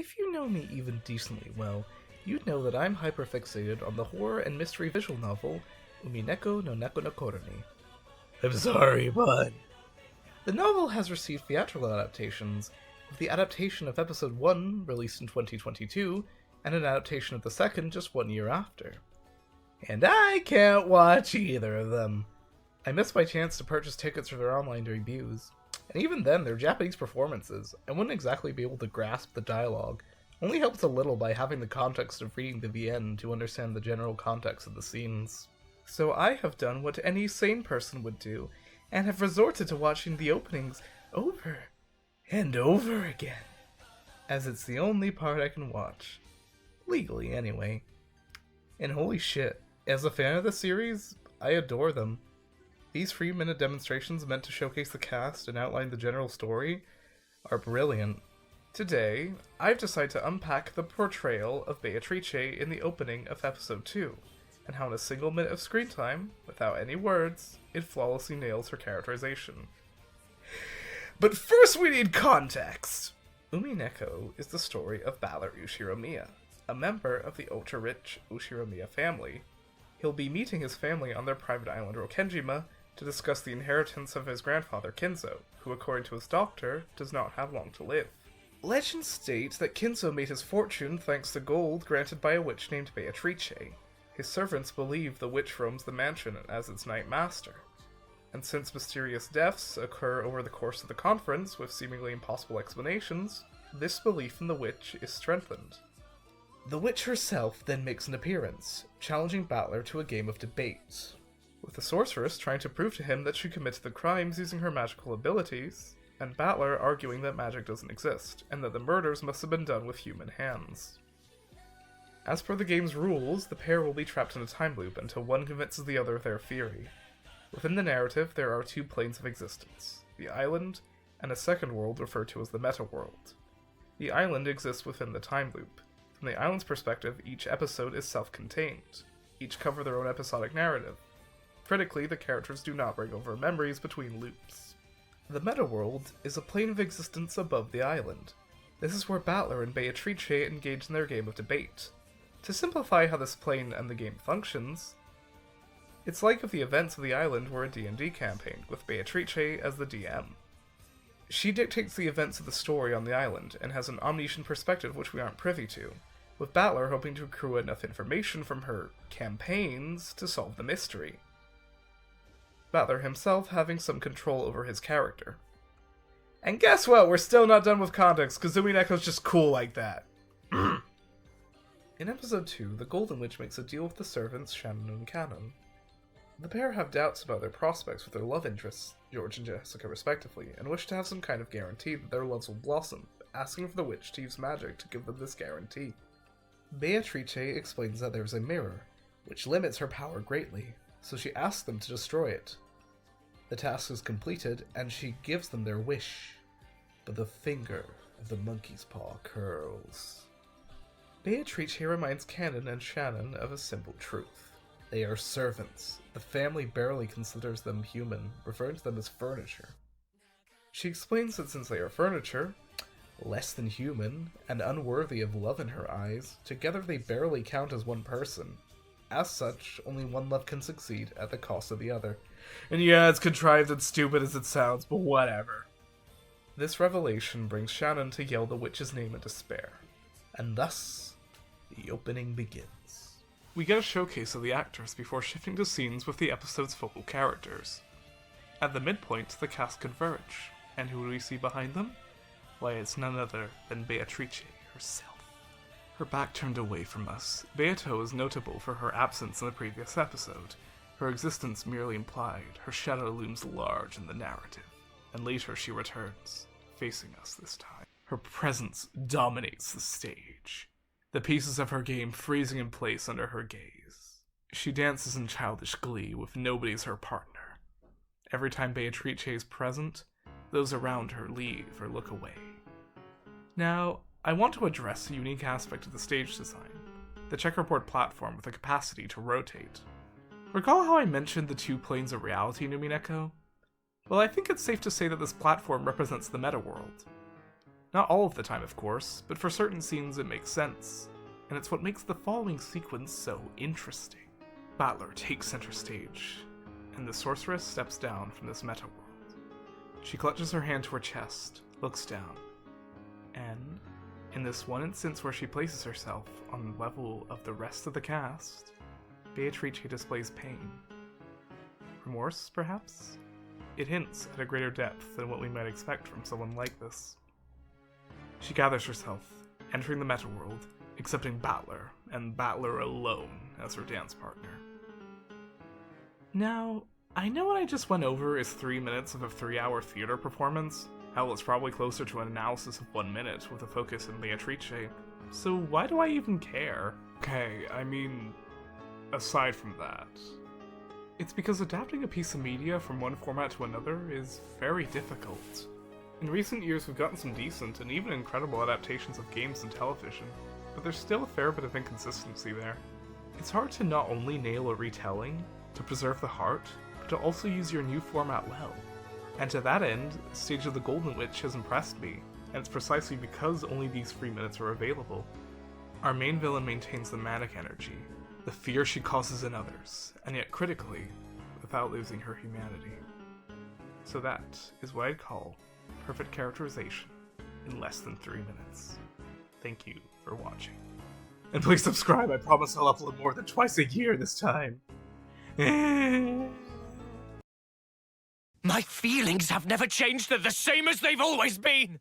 If you know me even decently well, you'd know that I'm hyperfixated on the horror and mystery visual novel Umineko no Neko no Koroni. I'm sorry, bud. The novel has received theatrical adaptations, with the adaptation of episode 1 released in 2022, and an adaptation of the second just 1 year after. And I can't watch either of them. I missed my chance to purchase tickets for their online debuts, and even then their Japanese performances, I wouldn't exactly be able to grasp the dialogue, only helps a little by having the context of reading the VN to understand the general context of the scenes. So I have done what any sane person would do, and have resorted to watching the openings over and over again, as it's the only part I can watch. Legally, anyway. And holy shit, as a fan of the series, I adore them. These 3-minute demonstrations meant to showcase the cast and outline the general story are brilliant. Today, I've decided to unpack the portrayal of Beatrice in the opening of episode 2, and how in a single minute of screen time, without any words, it flawlessly nails her characterization. But first we need context! Umineko is the story of Ballard Ushiromiya, a member of the ultra-rich Ushiromiya family. He'll be meeting his family on their private island Rokenjima to discuss the inheritance of his grandfather Kinzo, who according to his doctor, does not have long to live. Legends state that Kinzo made his fortune thanks to gold granted by a witch named Beatrice. His servants believe the witch roams the mansion as its night master. And since mysterious deaths occur over the course of the conference with seemingly impossible explanations, this belief in the witch is strengthened. The witch herself then makes an appearance, challenging Battler to a game of debate, with the sorceress trying to prove to him that she committed the crimes using her magical abilities, and Battler arguing that magic doesn't exist, and that the murders must have been done with human hands. As per the game's rules, the pair will be trapped in a time loop until one convinces the other of their theory. Within the narrative, there are 2 planes of existence, the island, and a second world referred to as the meta-world. The island exists within the time loop. From the island's perspective, each episode is self-contained. Each cover their own episodic narrative. Critically, the characters do not bring over memories between loops. The meta-world is a plane of existence above the island. This is where Battler and Beatrice engage in their game of debate. To simplify how this plane and the game functions, it's like if the events of the island were a D&D campaign, with Beatrice as the DM. She dictates the events of the story on the island, and has an omniscient perspective which we aren't privy to, with Battler hoping to accrue enough information from her campaigns to solve the mystery. Battler himself having some control over his character. And guess what? We're still not done with context, because Umineko's just cool like that. In episode 2, the Golden Witch makes a deal with the servants Shannon and Cannon. The pair have doubts about their prospects with their love interests, George and Jessica respectively, and wish to have some kind of guarantee that their loves will blossom, asking for the witch to use magic to give them this guarantee. Beatrice explains that there's a mirror, which limits her power greatly, so she asks them to destroy it. The task is completed, and she gives them their wish, but the finger of the monkey's paw curls. Beatrice reminds Cannon and Shannon of a simple truth. They are servants. The family barely considers them human, referring to them as furniture. She explains that since they are furniture, less than human, and unworthy of love in her eyes, together they barely count as one person. As such, only one love can succeed at the cost of the other. And yeah, it's contrived and stupid as it sounds, but whatever. This revelation brings Shannon to yell the witch's name in despair. And thus, the opening begins. We get a showcase of the actors before shifting to scenes with the episode's focal characters. At the midpoint, the cast converge, and who do we see behind them? Why, it's none other than Beatrice herself. Her back turned away from us, Beato is notable for her absence in the previous episode. Her existence merely implied, her shadow looms large in the narrative, and later she returns, facing us this time. Her presence dominates the stage, the pieces of her game freezing in place under her gaze. She dances in childish glee with nobody as her partner. Every time Beatrice is present, those around her leave or look away. Now, I want to address a unique aspect of the stage design, the checkerboard platform with the capacity to rotate. Recall how I mentioned the 2 planes of reality in Umineko? Well, I think it's safe to say that this platform represents the meta-world. Not all of the time, of course, but for certain scenes it makes sense, and it's what makes the following sequence so interesting. Battler takes center stage, and the sorceress steps down from this meta world. She clutches her hand to her chest, looks down, and in this one instance where she places herself on the level of the rest of the cast, Beatrice displays pain. Remorse, perhaps? It hints at a greater depth than what we might expect from someone like this. She gathers herself, entering the meta world, accepting Battler, and Battler alone as her dance partner. Now, I know what I just went over is 3 minutes of a 3-hour theater performance. Hell, it's probably closer to an analysis of 1 minute with a focus in Beatrice, so why do I even care? Okay, I mean, aside from that, it's because adapting a piece of media from one format to another is very difficult. In recent years we've gotten some decent and even incredible adaptations of games and television, but there's still a fair bit of inconsistency there. It's hard to not only nail a retelling, to preserve the heart, but to also use your new format well. And to that end, Stage of the Golden Witch has impressed me, and it's precisely because only these 3 minutes are available. Our main villain maintains the manic energy, the fear she causes in others, and yet critically, without losing her humanity. So that is what I'd call perfect characterization in less than 3 minutes. Thank you for watching. And please subscribe, I promise I'll upload more than twice a year this time. My feelings have never changed, they're the same as they've always been!